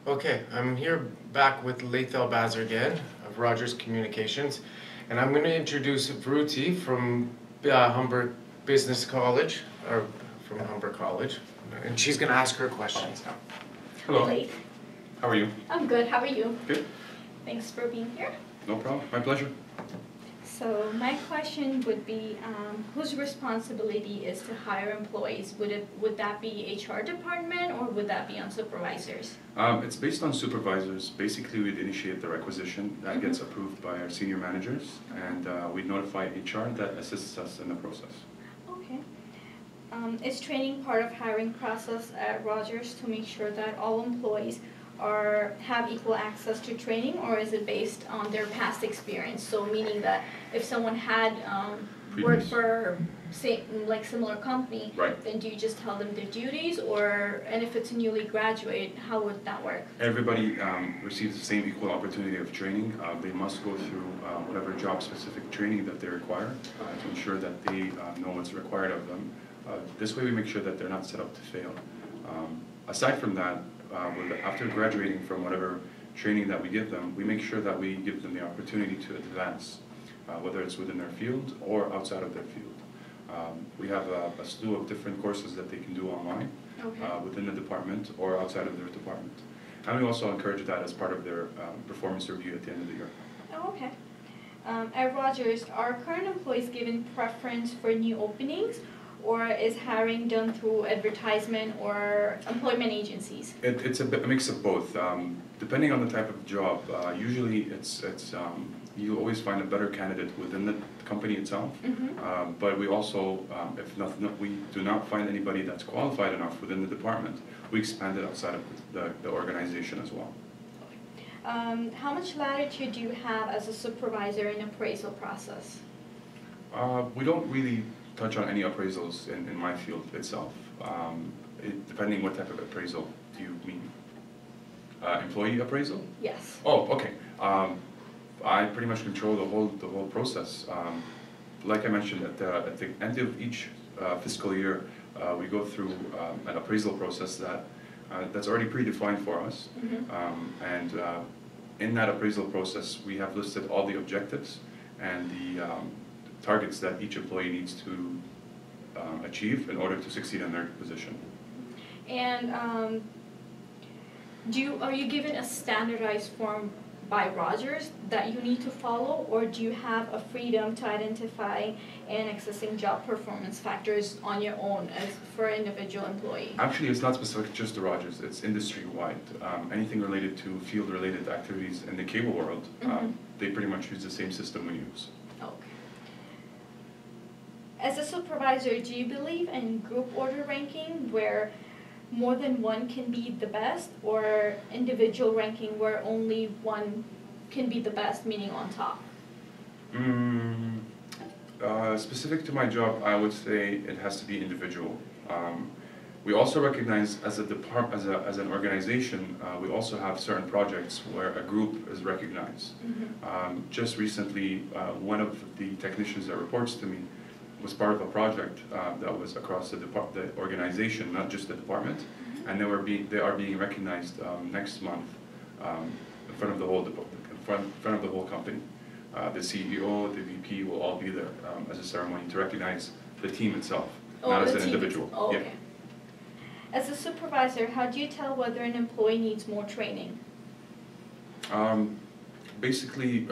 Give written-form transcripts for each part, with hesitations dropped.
Okay, I'm here back with Lathel Bazar again of Rogers Communications, and I'm going to introduce Vruti from Humber Business College, or from Humber College, and she's going to ask her questions now. Hello. Hey, How are you? I'm good. How are you? Good. Thanks for being here. No problem. My pleasure. So my question would be, whose responsibility is to hire employees? Would that be HR department or would that be on supervisors? It's based on supervisors. Basically, we'd initiate the requisition that gets approved by our senior managers, and we'd notify HR that assists us in the process. Okay. Is training part of hiring process at Rogers to make sure that all employees have equal access to training, or is it based on their past experience? So meaning that if someone had worked for, say, like similar company, Right. then do you just tell them their duties, and if it's a newly graduate, how would that work? Everybody receives the same equal opportunity of training. They must go through whatever job-specific training that they require to ensure that they know what's required of them. This way we make sure that they're not set up to fail. Aside from that, after graduating from whatever training that we give them, we make sure that we give them the opportunity to advance, whether it's within their field or outside of their field. We have a slew of different courses that they can do online, within the department or outside of their department. And we also encourage that as part of their performance review at the end of the year. Oh, okay. At Rogers, are current employees given preference for new openings, or is hiring done through advertisement or employment agencies? It's a mix of both. Depending on the type of job, usually you always find a better candidate within the company itself. But we also, if we do not find anybody that's qualified enough within the department, we expand it outside of the organization as well. How much latitude do you have as a supervisor in appraisal process? We don't really touch on any appraisals in my field itself. Depending what type of appraisal do you mean? Employee appraisal? Yes. Oh, okay. I pretty much control the whole process. Like I mentioned, at the end of each fiscal year, we go through an appraisal process that's already predefined for us. And in that appraisal process, we have listed all the objectives and the targets that each employee needs to achieve in order to succeed in their position. And are you given a standardized form by Rogers that you need to follow, or do you have a freedom to identify and accessing job performance factors on your own as for an individual employee? Actually, it's not specific just to Rogers, it's industry-wide. Anything related to field-related activities in the cable world, they pretty much use the same system we use. Okay. As a supervisor, do you believe in group order ranking where more than one can be the best, or individual ranking where only one can be the best, meaning on top? Specific to my job, I would say it has to be individual. We also recognize as an organization, we also have certain projects where a group is recognized. Just recently, one of the technicians that reports to me was part of a project that was across the organization, not just the department, and they are being recognized next month in front of the whole in front of the whole company. The CEO, the VP will all be there as a ceremony to recognize the team itself, not as an individual. Oh, okay. Yeah. As a supervisor, how do you tell whether an employee needs more training? Basically,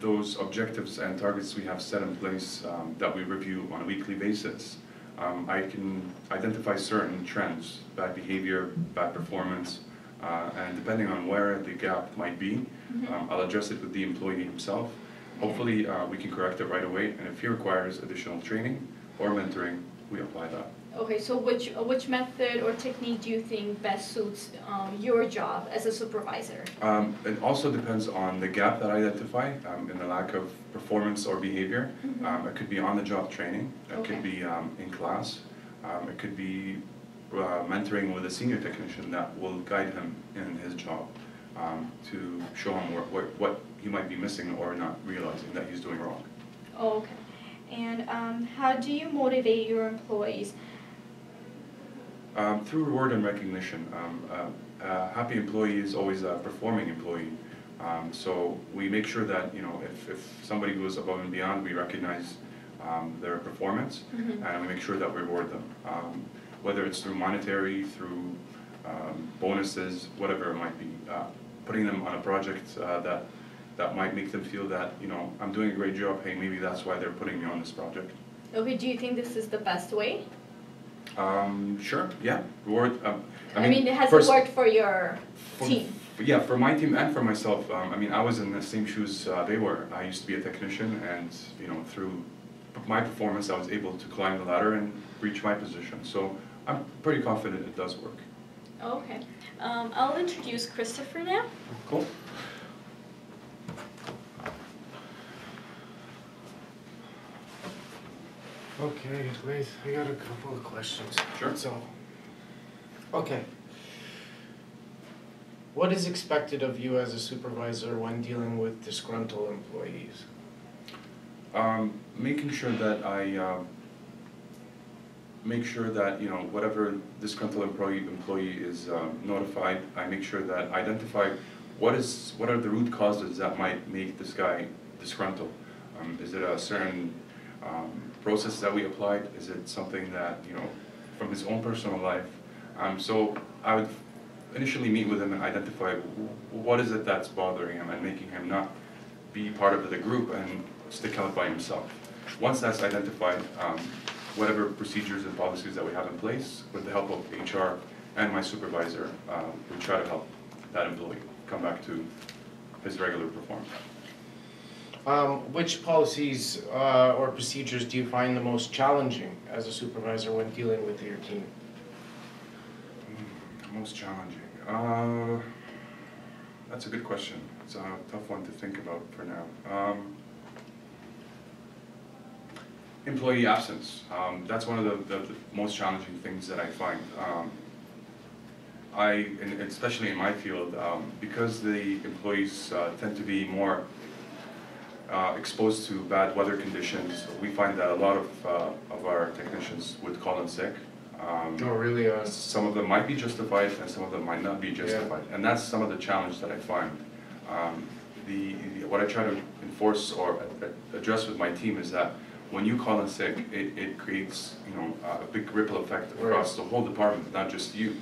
those objectives and targets we have set in place that we review on a weekly basis, I can identify certain trends, bad behavior, bad performance, and depending on where the gap might be, I'll address it with the employee himself. Hopefully we can correct it right away, and if he requires additional training or mentoring, we apply that. Okay, so which method or technique do you think best suits your job as a supervisor? It also depends on the gap that I identify in the lack of performance or behavior. It could be on-the-job training, it could be in class, it could be mentoring with a senior technician that will guide him in his job to show him what he might be missing or not realizing that he's doing wrong. Oh, okay. And how do you motivate your employees? Through reward and recognition. happy employee is always a performing employee. So we make sure that, you know, if somebody goes above and beyond, we recognize their performance, and we make sure that we reward them. Whether it's through monetary, through bonuses, whatever it might be. Putting them on a project that might make them feel that, you know, I'm doing a great job, hey, maybe that's why they're putting me on this project. Okay, do you think this is the best way? Sure, yeah, reward. I mean, has it worked for your team? Yeah, for my team and for myself. I mean, I was in the same shoes they were. I used to be a technician, and, you know, through my performance, I was able to climb the ladder and reach my position. So I'm pretty confident it does work. Okay. I'll introduce Christopher now. Cool. Okay, Laith, I got a couple of questions. Sure. So, okay. What is expected of you as a supervisor when dealing with disgruntled employees? Making sure that I make sure that, you know, whatever disgruntled employee is notified, I make sure that I identify what are the root causes that might make this guy disgruntled. Is it a certain process that we applied? Is it something that, you know, from his own personal life? So I would initially meet with him and identify what is it that's bothering him and making him not be part of the group and stick out by himself. Once that's identified, whatever procedures and policies that we have in place, with the help of HR and my supervisor, we try to help that employee come back to his regular performance. Which policies or procedures do you find the most challenging as a supervisor when dealing with your team? Most challenging? That's a good question. It's a tough one to think about for now. Employee absence. That's one of the most challenging things that I find. And especially in my field, because the employees tend to be more exposed to bad weather conditions, we find that a lot of our technicians would call in sick. Oh, really? Some of them might be justified, and some of them might not be justified. Yeah. And that's some of the challenge that I find. What I try to enforce or address with my team is that when you call in sick, it creates, you know, a big ripple effect across the whole department, not just you.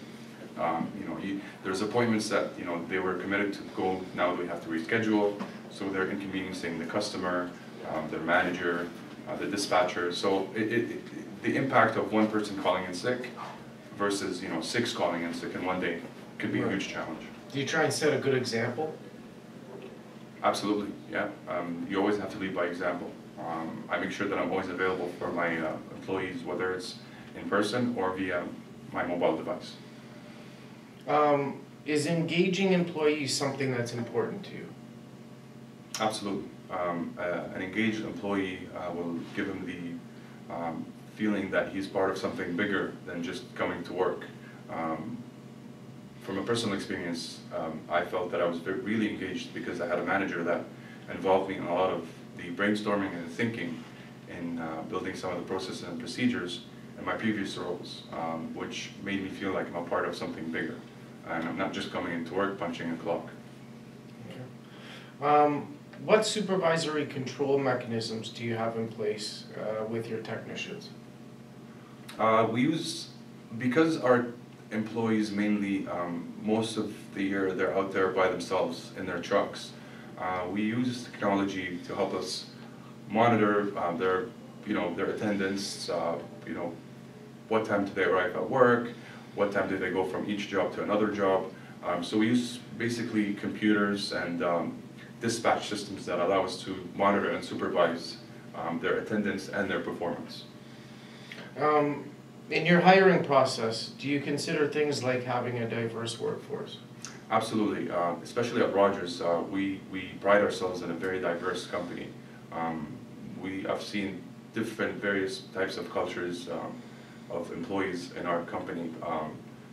You know, there's appointments that, you know, they were committed to go, now we have to reschedule, so they're inconveniencing the customer, their manager, the dispatcher. So the impact of one person calling in sick versus, you know, 6 calling in sick in one day could be a huge challenge. Do you try and set a good example? Absolutely, yeah. You always have to lead by example. I make sure that I'm always available for my employees, whether it's in person or via my mobile device. Is engaging employees something that's important to you? Absolutely. An engaged employee will give him the feeling that he's part of something bigger than just coming to work. From a personal experience, I felt that I was really engaged because I had a manager that involved me in a lot of the brainstorming and thinking in building some of the processes and procedures in my previous roles, which made me feel like I'm a part of something bigger. And I'm not just coming into work punching a clock. Okay. What supervisory control mechanisms do you have in place with your technicians? We use, because our employees mainly, most of the year they're out there by themselves in their trucks, we use technology to help us monitor their, you know, their attendance, you know, what time do they arrive at work, what time do they go from each job to another job. So we use basically computers and dispatch systems that allow us to monitor and supervise their attendance and their performance. In your hiring process, do you consider things like having a diverse workforce? Absolutely, especially at Rogers, we pride ourselves in a very diverse company. I've seen different various types of cultures of employees in our company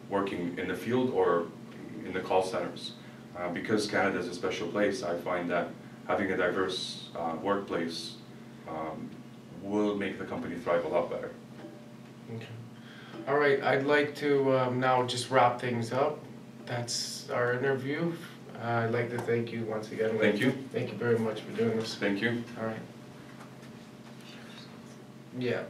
working in the field or in the call centers. Because Canada is a special place, I find that having a diverse workplace will make the company thrive a lot better. Okay. All right, I'd like to now just wrap things up. that's our interview. I'd like to thank you once again. Thank you. Thank you very much for doing this. Thank you. All right. Yeah.